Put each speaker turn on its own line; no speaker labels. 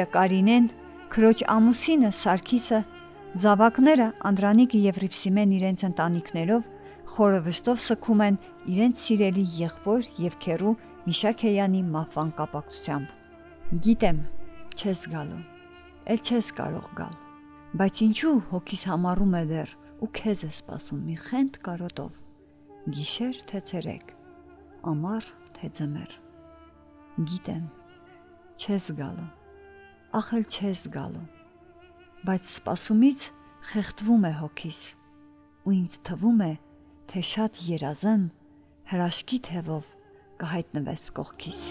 հայրը Կարինեն, քրոջ ամուսինը Սարգիսը, զավակները Անդրանիկը եւ Հռիփսիմեն իրենց ընտանիքներով խորը վշտով սգում են իրենց սիրելի եղբոր եւ քեռու Միշաքեյանի մահվան կապակցությամբ։ Գիտեմ, չես գալու, էլ չես կարող գալ, բայց ինչու հոգիս համառում է դեռ ու քեզ է սպասում մի խենթ կարոտով, գիշեր թե ցերեկ, ամառ թե ձմեռ։ Գիտեմ, չես գալու, ախել չես գալու, բայց սպասումից խեղդվում է հոգիս, ու ինձ թվում է, թե շատ երազեմ հրաշքի թևով կհայտնվես կողքիս։